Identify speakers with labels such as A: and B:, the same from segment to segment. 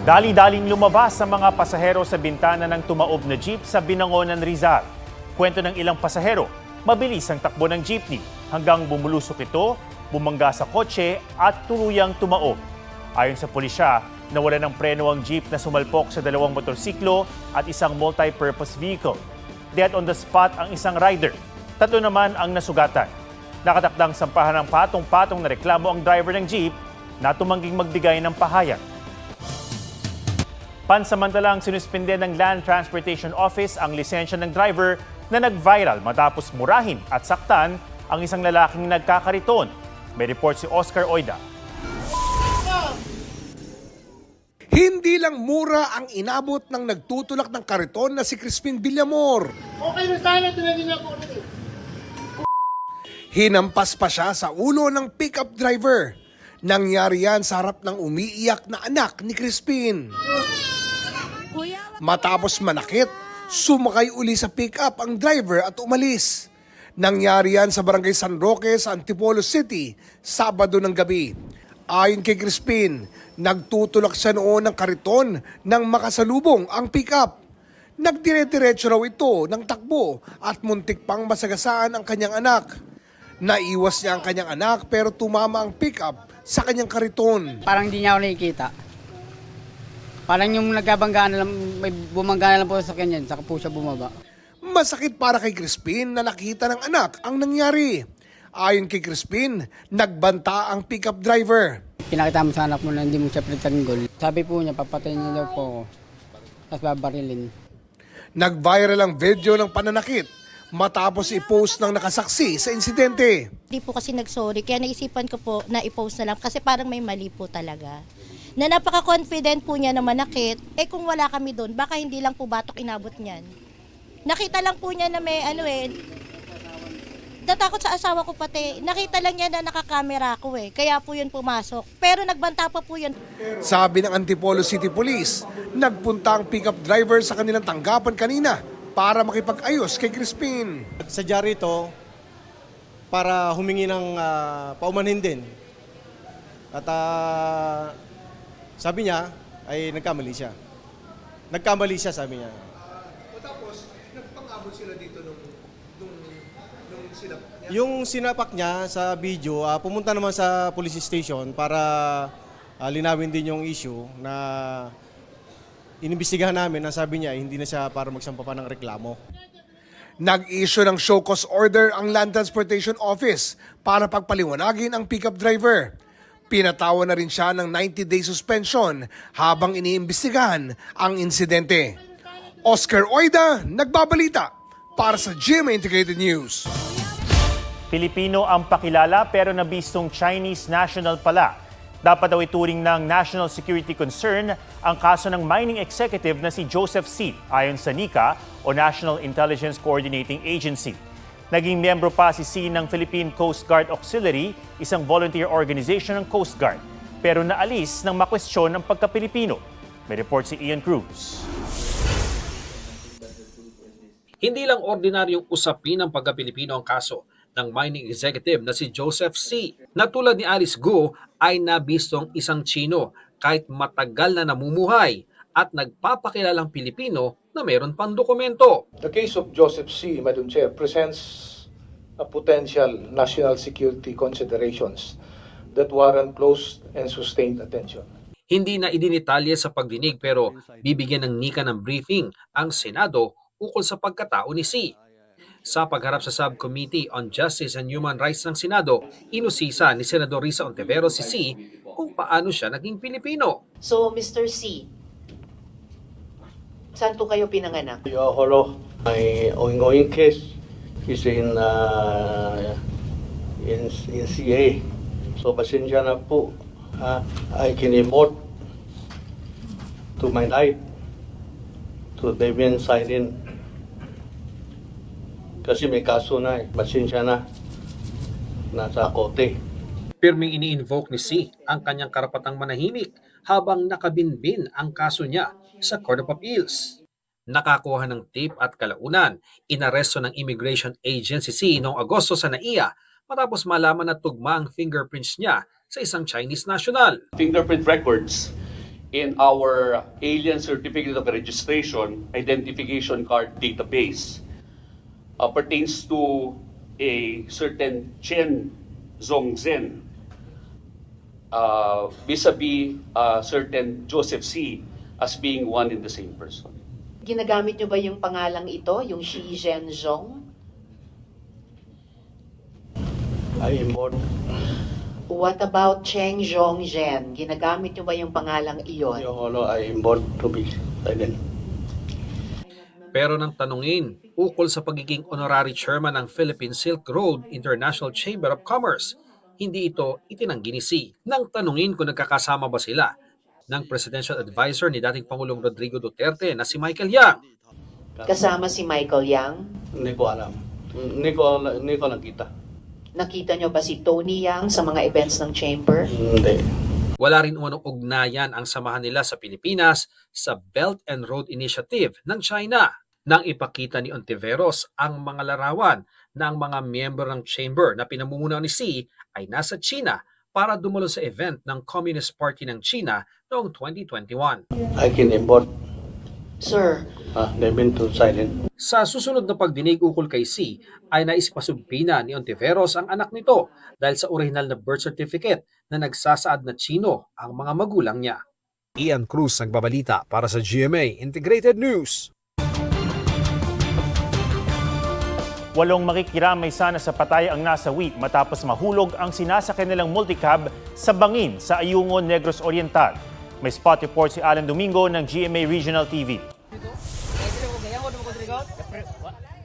A: Dali-daling lumabas sa mga pasahero sa bintana ng tumaob na jeep sa Binangonan, Rizal. Kwento ng ilang pasahero, mabilis ang takbo ng jeepney hanggang bumulusok ito, bumangga sa kotse at tuluyang tumaob. Ayon sa pulisya, nawala ng preno ang jeep na sumalpok sa dalawang motorsiklo at isang multi-purpose vehicle. Dead on the spot ang isang rider. 3 naman ang nasugatan. Nakatakdang sampahan ng patong-patong na reklamo ang driver ng jeep na tumangging magbigay ng pahayag. Pansamantalang sinuspinde ng Land Transportation Office ang lisensya ng driver na nag-viral matapos murahin at saktan ang isang lalaking nagkakariton. May report si Oscar Oida.
B: Hindi lang mura ang inabot ng nagtutulak ng kariton na si Crispin Villamor.
C: Okay na sana, tinagin ako.
B: Hinampas pa siya sa ulo ng pickup driver. Nangyari yan sa harap ng umiiyak na anak ni Crispin. Matapos manakit, sumakay uli sa pickup ang driver at umalis. Nangyari yan sa Barangay San Roque sa Antipolo City, Sabado ng gabi. Ayon kay Crispin, nagtutulak siya noon ng kariton nang makasalubong ang pickup. Nagdire-diretso raw ito ng takbo at muntik pang masagasaan ang kanyang anak. Naiwas niya ang kanyang anak pero tumama ang pickup sa kanyang kariton.
D: Parang hindi niya ako nakikita. Parang yung nagbabangga na lang, may bumangga na lang po sa kanya, saka po siya bumaba.
B: Masakit para kay Crispin na nakita ng anak ang nangyari. Ayon kay Crispin, nagbanta ang pickup driver.
D: Pinakita mo sa anak mo na hindi mo siya pinatanggol. Sabi po niya, papatayin niya daw po ako. Tapos babarilin.
B: Nag-viral ang video ng pananakit matapos i-post ng nakasaksi sa insidente.
E: Hindi po kasi nag-sorry, kaya naisipan ko po na i-post na lang kasi parang may mali po talaga. Na napaka-confident po niya na manakit, kung wala kami doon, baka hindi lang po batok inabot niyan. Nakita lang po niya na may natakot sa asawa ko pati. Nakita lang niya na nakakamera ko kaya po yun pumasok. Pero nagbanta pa po yun.
B: Sabi ng Antipolo City Police, nagpunta ang pickup driver sa kanilang tanggapan kanina para makipag-ayos kay Crispin.
F: Sadya rito para humingi ng paumanhin din. At sabi niya ay nagkamali siya. Nagkamali siya, sabi niya.
B: Tapos, nagpang-abot sila dito nung sinapak niya?
F: Yung sinapak niya sa video, pumunta naman sa police station para linawin din yung issue na inimbestigahan namin. Ang sabi niya, hindi na siya para magsampa pa ng reklamo.
B: Nag-issue ng show cause order ang Land Transportation Office para pagpaliwanagin ang pickup driver. Pinatawan na rin siya ng 90-day suspension habang iniimbestigahan ang insidente. Oscar Oida, nagbabalita para sa GMA Integrated News.
A: Pilipino ang pakilala pero nabistong Chinese national pala. Dapat daw ituring ng national security concern ang kaso ng mining executive na si Joseph C. ayon sa NICA o National Intelligence Coordinating Agency. Naging miyembro pa si C ng Philippine Coast Guard Auxiliary, isang volunteer organization ng Coast Guard. Pero naalis nang makwestiyon ang pagka-Pilipino. May report si Ian Cruz.
G: Hindi lang ordinaryong usapin ng pagka-Pilipino ang kaso ng mining executive na si Joseph C. Na tulad ni Alice Guo ay nabistong isang Chino kahit matagal na namumuhay at nagpapakilalang Pilipino na mayroon pang dokumento.
H: The case of Joseph C., Madam Chair, presents a potential national security considerations that warrant close and sustained attention.
G: Hindi na idinitalye sa pagdinig pero bibigyan ng NICA ng briefing ang Senado ukol sa pagkatao ni C. Sa pagharap sa Subcommittee on Justice and Human Rights ng Senado, inusisa ni Senador Risa Ontiveros si C kung paano siya naging Pilipino.
I: So, Mr. C, saan po kayo pinanganak?
H: My ongoing case is in CA. So, pasensya na po. I can report to my life to Debian Siren. Kasi may kaso na pasensya na. Nasa kote.
G: Pirming ini-invoke ni C ang kanyang karapatang manahimik habang nakabinbin ang kaso niya sa Court of Appeals. Nakakuha ng tip at kalaunan, inaresto ng Immigration Agency C noong Agosto sa NAIA matapos malaman na tugma ang fingerprints niya sa isang Chinese national.
J: Fingerprint records in our Alien Certificate of Registration Identification Card database pertains to a certain Chen Zongzhen vis-a-vis certain Joseph C. as being one and the same person.
I: Ginagamit nyo ba yung pangalang ito, yung Shi Zhenzhong?
C: I import.
I: What about Cheng Zhongzhen? Ginagamit nyo ba yung pangalang iyon?
C: Yung I import to be silent.
G: Pero nang tanungin ukol sa pagiging honorary chairman ng Philippine Silk Road International Chamber of Commerce, hindi ito itinanggi ni Xi. Nang tanungin kung nagkakasama ba sila ng presidential advisor ni dating Pangulong Rodrigo Duterte na si Michael Yang,
I: Kasama si Michael Yang?
C: Hindi ko alam. Hindi ko nakita.
I: Nakita nyo ba si Tony Yang sa mga events ng chamber?
C: Hindi.
G: wala rin umanong ugnayan ang samahan nila sa Pilipinas sa Belt and Road Initiative ng China. Nang ipakita ni Ontiveros ang mga larawan na ang mga miyembro ng chamber na pinamumunuan ni Xi ay nasa China para dumalo sa event ng Communist Party ng China noong 2021.
C: I can import.
I: Sir,
C: They've been too silent.
G: Sa susunod na pagdinig ukol kay Xi ay naisipasumpina ni Ontiveros ang anak nito dahil sa orihinal na birth certificate na nagsasaad na Chino ang mga magulang niya.
K: Ian Cruz nagbabalita para sa GMA Integrated News.
A: 8 makikiramay sana sa patay ang nasawi matapos mahulog ang sinasakyan nilang multicab sa bangin sa Ayungon, Negros Oriental. May spot report si Alan Domingo ng GMA Regional TV.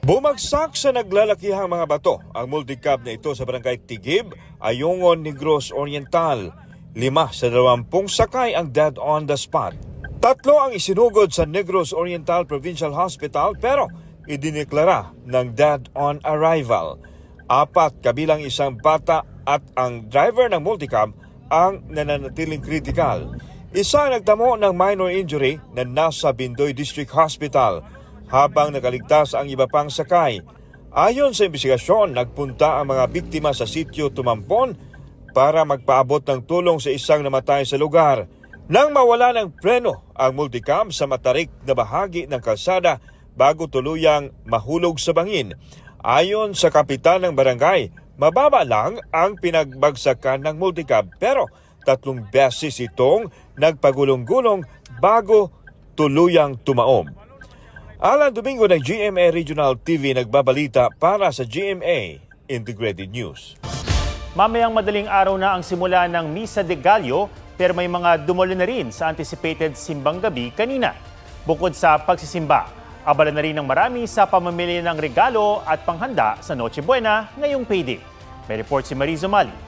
L: Bumagsak sa naglalakihang mga bato ang multicab na ito sa barangay Tigib, Ayungon, Negros Oriental. 5 sa 20 sakay ang dead on the spot. 3 ang isinugod sa Negros Oriental Provincial Hospital pero idineklara ng dead on arrival. 4 kabilang isang bata at ang driver ng multicab ang nananatiling critical. Isa nagtamo ng minor injury na nasa Bindoy District Hospital habang nakaligtas ang iba pang sakay. Ayon sa investigasyon, nagpunta ang mga biktima sa sitio Tumampon para magpaabot ng tulong sa isang namatay sa lugar. Nang mawala ng preno ang multicab sa matarik na bahagi ng kalsada bago tuluyang mahulog sa bangin. Ayon sa kapitan ng barangay, mababa lang ang pinagbagsakan ng multicab pero 3 beses itong nagpagulong-gulong bago tuluyang tumaob. Alan Domingo ng GMA Regional TV nagbabalita para sa GMA Integrated News.
A: Mamayang madaling araw na ang simula ng Misa de Gallo pero may mga dumalo na rin sa anticipated simbang gabi kanina. Bukod sa pagsisimba, abala na rin ng marami sa pamamili ng regalo at panghanda sa Noche Buena ngayong payday. May report si Marizo Mali.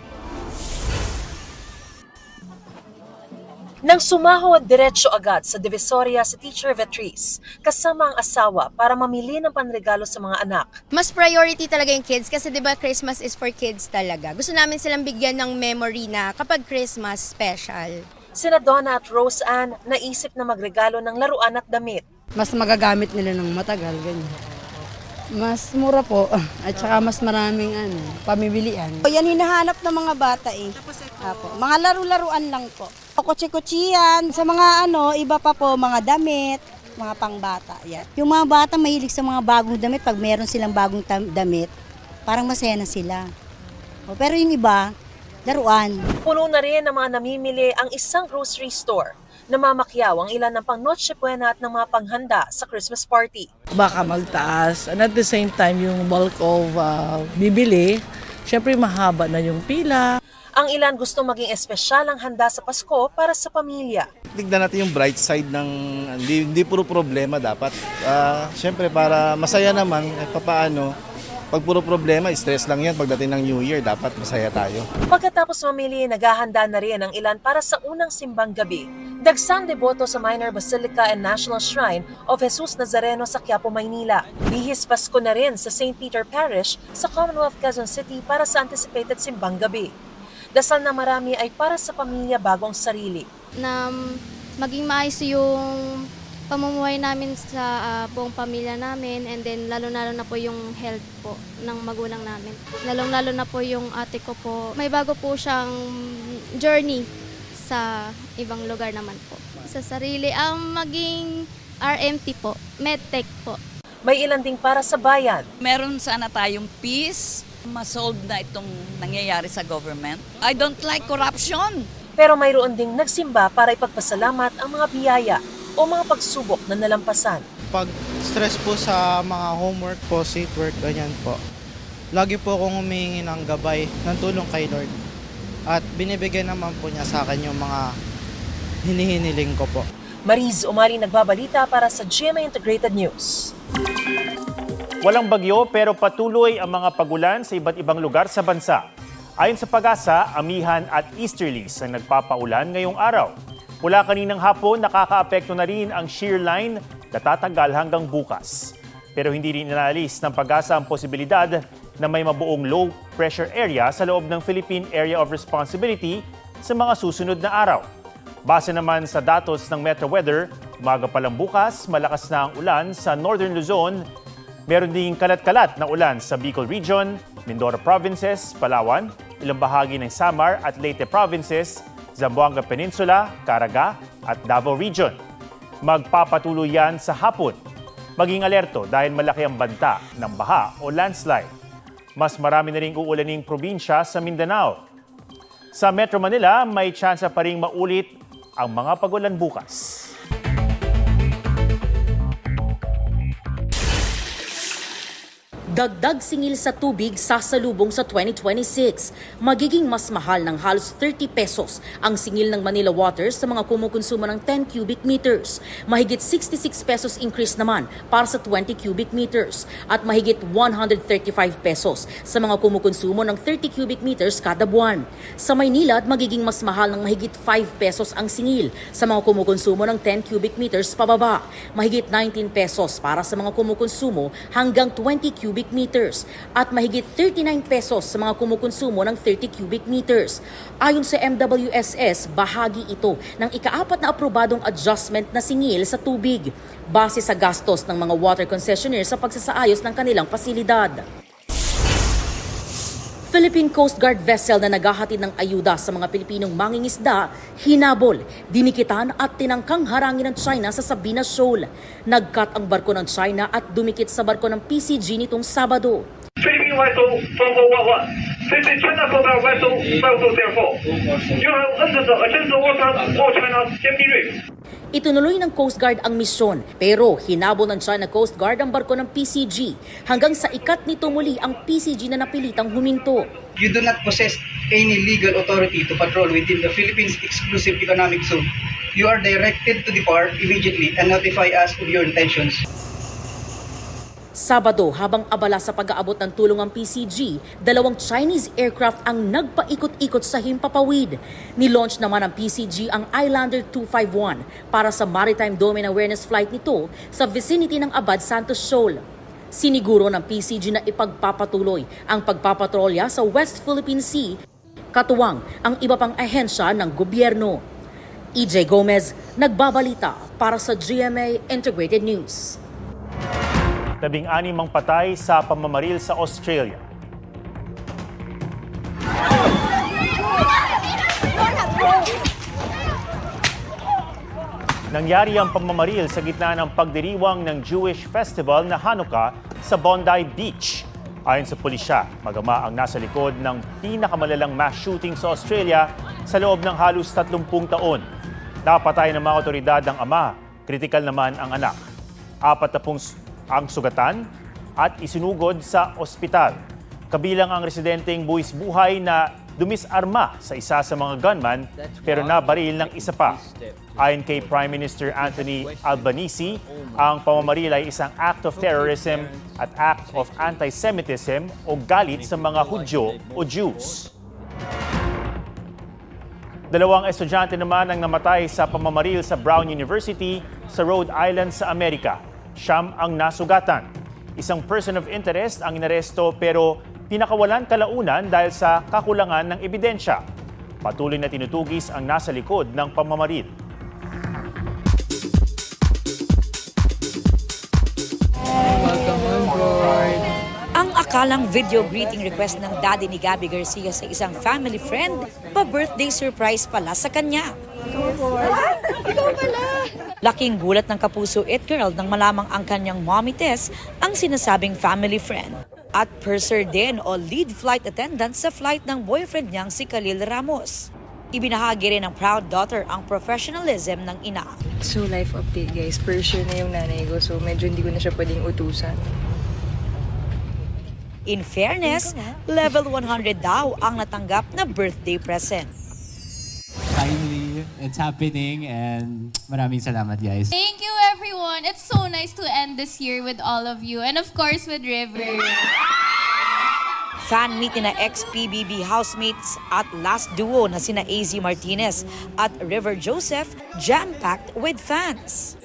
M: Nang sumahod diretso agad sa Divisoria si Teacher Vetriz kasama ang asawa para mamili ng panregalo sa mga anak.
N: Mas priority talaga yung kids kasi 'di ba Christmas is for kids talaga. Gusto namin silang bigyan ng memory na kapag Christmas special.
M: Sina Donna at Rose Ann naisip na magregalo ng laruan at damit.
D: Mas magagamit nila ng matagal, ganyan. Mas mura po at saka mas maraming pamibilian.
O: Yan hinahanap ng mga bata eh. Apo. Mga laro-laruan lang po. Kutsi-kutsiyan, sa mga iba pa po, mga damit, mga pangbata. Yan. Yung mga bata mahilig sa mga bagong damit, pag meron silang bagong damit, parang masaya na sila. Pero yung iba, laruan.
M: Puno na rin ang mga namimili ang isang grocery store. Namamakyaw ang ilan ng pang Noche Buena at ng mga panghanda sa Christmas party.
P: Baka magtaas and at the same time yung bulk of bibili, syempre mahaba na yung pila.
M: Ang ilan gusto maging espesyal ang handa sa Pasko para sa pamilya.
F: Tignan natin yung bright side ng hindi puro problema dapat. Syempre para masaya naman papaano. Pag puro problema, stress lang yan pagdating ng New Year, dapat masaya tayo.
M: Pagkatapos mamili, naghahanda na rin ang ilan para sa unang simbang gabi. Dagsang deboto sa Minor Basilica and National Shrine of Jesus Nazareno sa Quiapo, Maynila. Bihis Pasko na rin sa St. Peter Parish sa Commonwealth Quezon City para sa anticipated simbang gabi. Dasal na marami ay para sa pamilya bago ang sarili.
N: Na maging maayos yung pamumuhay namin sa buong pamilya namin and then lalo-lalo na po yung health po ng magulang namin. Lalo-lalo na po yung ate ko po. May bago po siyang journey sa ibang lugar naman po. Sa sarili, maging RMT po, medtech po.
M: May ilan ding para sa bayan.
Q: Meron sana tayong peace, masolve na itong nangyayari sa government. I don't like corruption.
M: Pero mayroon ding nagsimba para ipagpasalamat ang mga biyaya o mga pagsubok na nalampasan.
R: Pag stress po sa mga homework po, seat work, ganyan po. Lagi po akong humihingi ng gabay, ng tulong kay Lord. At binibigyan naman po niya sa akin yung mga hinihiniling ko po.
M: Mariz Umari nagbabalita para sa GMA Integrated News.
A: Walang bagyo pero patuloy ang mga pagulan sa iba't ibang lugar sa bansa. Ayon sa Pag-asa, amihan at easterlies ang nagpapaulan ngayong araw. Mula kaninang hapon, nakakaapekto na rin ang shear line na tatagal hanggang bukas. Pero hindi rin inaalis ng Pag-asa ang posibilidad na may mabuong low pressure area sa loob ng Philippine Area of Responsibility sa mga susunod na araw. Base naman sa datos ng Metro Weather, umaga pa lang bukas, malakas na ang ulan sa Northern Luzon. Meron ding kalat-kalat na ulan sa Bicol Region, Mindoro Provinces, Palawan, ilang bahagi ng Samar at Leyte Provinces, Zamboanga Peninsula, Caraga at Davao Region. Magpapatuloy yan sa hapon. Maging alerto dahil malaki ang banta ng baha o landslide. Mas marami na ring uulaning probinsya sa Mindanao. Sa Metro Manila, may tsansa pa ring maulit ang mga pagulan bukas.
S: Dagdag singil sa tubig sasalubong sa 2026. Magiging mas mahal ng halos 30 pesos ang singil ng Manila Water sa mga kumukonsumo ng 10 cubic meters. Mahigit 66 pesos increase naman para sa 20 cubic meters at mahigit 135 pesos sa mga kumukonsumo ng 30 cubic meters kada buwan. Sa Maynila, magiging mas mahal ng mahigit 5 pesos ang singil sa mga kumukonsumo ng 10 cubic meters pababa. Mahigit 19 pesos para sa mga kumukonsumo hanggang 20 cubic meters at mahigit 39 pesos sa mga kumukonsumo ng 30 cubic meters. Ayon sa MWSS, bahagi ito ng ika-4 na aprobadong adjustment na singil sa tubig base sa gastos ng mga water concessionaires sa pagsasaayos ng kanilang pasilidad. Philippine Coast Guard vessel na naghahatid ng ayuda sa mga Pilipinong mangingisda, hinabol, dinikitan at tinangkang harangin ng China sa Sabina Shoal. Nagkat ang barko ng China at dumikit sa barko ng PCG nitong Sabado.
T: Philippine vessel from Wawa. This is China Coast vessel, therefore. You have entered the water of China's safety reef.
S: Itunuloy ng Coast Guard ang misyon pero hinabol ng China Coast Guard ang barko ng PCG hanggang sa ikat nito muli ang PCG na napilitang huminto.
U: You do not possess any legal authority to patrol within the Philippines Exclusive Economic Zone. You are directed to depart immediately and notify us of your intentions.
S: Sabado, habang abala sa pag-aabot ng tulong ang PCG, 2 Chinese aircraft ang nagpaikot-ikot sa himpapawid. Nilaunch naman ng PCG ang Islander 251 para sa Maritime Domain Awareness flight nito sa vicinity ng Abad Santos Shoal. Siniguro ng PCG na ipagpapatuloy ang pagpapatrolya sa West Philippine Sea, katuwang ang iba pang ahensya ng gobyerno. EJ Gomez, nagbabalita para sa GMA Integrated News.
A: 16 ang patay sa pamamaril sa Australia. Nangyari ang pamamaril sa gitna ng pagdiriwang ng Jewish festival na Hanukkah sa Bondi Beach. Ayon sa pulisya, magama ang nasa likod ng pinakamalalang mass shooting sa Australia sa loob ng halos 30 taon. Napatay ng mga otoridad ang ama, kritikal naman ang anak. 40 ang sugatan at isinugod sa ospital. Kabilang ang residenteng buwis buhay na dumisarma sa isa sa mga gunman pero nabaril ng isa pa. Ayon kay Prime Minister Anthony Albanese, ang pamamaril ay isang act of terrorism at act of anti-Semitism o galit sa mga Hudyo o Jews. 2 estudyante naman ang namatay sa pamamaril sa Brown University sa Rhode Island sa Amerika. 9 ang nasugatan. Isang person of interest ang inaresto pero pinakawalan kalaunan dahil sa kakulangan ng ebidensya. Patuloy na tinutugis ang nasa likod ng pamamaril.
M: Ang
E: Akalang video greeting request ng daddy ni Gabby Garcia sa isang family friend, pa-birthday surprise pala sa kanya.
M: Ikaw pala!
E: Laking gulat ng kapuso it girl nang malamang ang kanyang mommy Tess ang sinasabing family friend. At purser din o lead flight attendant sa flight ng boyfriend niyang si Khalil Ramos. Ibinahagi rin ng proud daughter ang professionalism ng ina.
V: So life update guys, purser na yung nanay ko so medyo hindi ko na siya pwedeng utusan.
E: In fairness, level 100 daw ang natanggap na birthday present.
W: Finally, it's happening and maraming salamat guys.
X: Thank you everyone. It's so nice to end this year with all of you and of course with River.
E: Fan meet na ex-PBB housemates at last duo na sina AZ Martinez at River Joseph jam-packed with fans.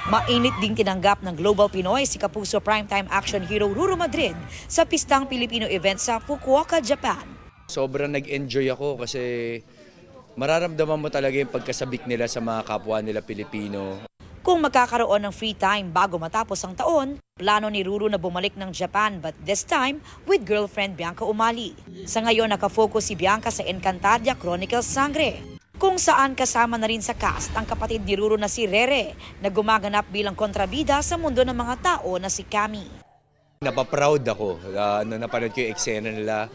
E: Mainit ding tinanggap ng Global Pinoy si Kapuso primetime action hero Ruru Madrid sa pistang Pilipino event sa Fukuoka, Japan.
Y: Sobrang nag-enjoy ako kasi mararamdaman mo talaga yung pagkasabik nila sa mga kapwa nila Pilipino.
E: Kung magkakaroon ng free time bago matapos ang taon, plano ni Ruru na bumalik ng Japan but this time with girlfriend Bianca Umali. Sa ngayon nakafocus si Bianca sa Encantadia Chronicles Sangre, kung saan kasama na rin sa cast ang kapatid ni Ruru na si Rere na gumaganap bilang kontrabida sa mundo ng mga tao na si Cami.
Y: Napaproud ako na napanood ko yung eksena nila.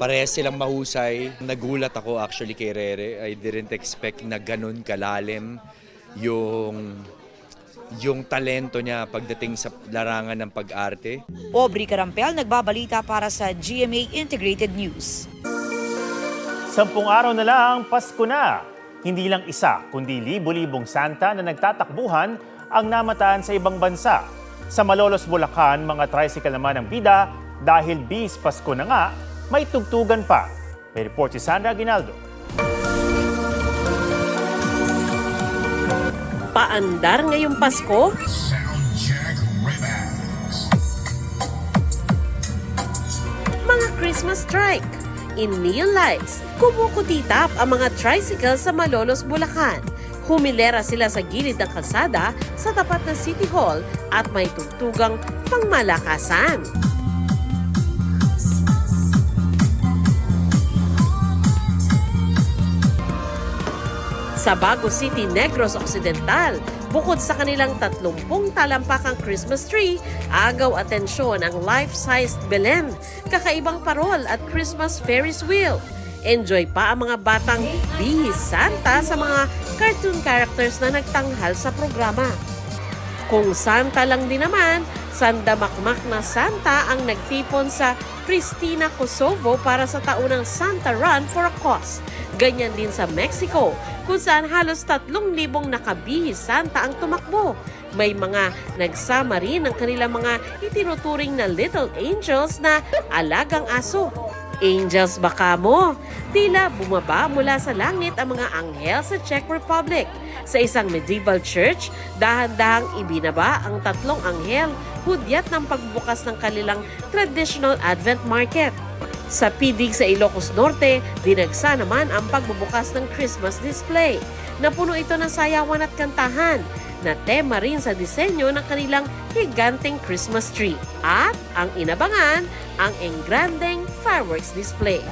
Y: Parehas silang mahusay. Nagulat ako actually kay Rere. I didn't expect na ganun kalalim yung talento niya pagdating sa larangan ng pag-arte.
E: Aubrey Carampel nagbabalita para sa GMA Integrated News.
A: 10 araw na lang, Pasko na. Hindi lang isa, kundi libo-libong Santa na nagtatakbuhan ang namataan sa ibang bansa. Sa Malolos, Bulacan, mga tricycle naman ang bida dahil bis Pasko na nga, may tugtugan pa. May report si Sandra Aguinaldo.
M: Paandar ngayong Pasko? Mga Christmas strike. In neon lights, kumukutitap ang mga tricycle sa Malolos, Bulacan. Humilera sila sa gilid ng kalsada sa tapat ng City Hall at may tugtugang pangmalakasan. Sa Bago City, Negros Occidental, bukod sa kanilang 30 talampakang Christmas tree, agaw atensyon ang life-sized Belen, kakaibang parol at Christmas Ferris wheel. Enjoy pa ang mga batang bihis Santa sa mga cartoon characters na nagtanghal sa programa. Kung Santa lang din naman, sandamakmak na Santa ang nagtipon sa Pristina, Kosovo para sa taunang Santa Run for a Cause. Ganyan din sa Mexico, kung saan halos 3,000 nakabihis Santa ang tumakbo. May mga nagsama rin ng kanilang mga itinuturing na little angels na alagang aso. Angels ba kamo? Tila bumaba mula sa langit ang mga anghel sa Czech Republic. Sa isang medieval church, dahan-dahang ibinaba ang 3 anghel, hudyat ng pagbukas ng kanilang traditional Advent market. Sa Pidig sa Ilocos Norte, dinagsa naman ang pagbubukas ng Christmas display. Napuno ito ng sayawan at kantahan, na tema rin sa disenyo ng kanilang higanteng Christmas tree. At ang inabangan, ang engrandeng fireworks display.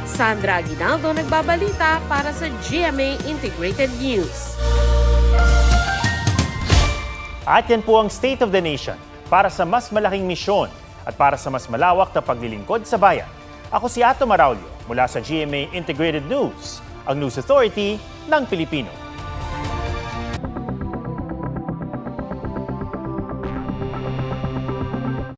M: Sandra Aguinaldo nagbabalita para sa GMA Integrated News.
A: At yan po ang State of the Nation para sa mas malaking misyon at para sa mas malawak na paglilingkod sa bayan. Ako si Ato Maraulio mula sa GMA Integrated News, ang News Authority ng Pilipino.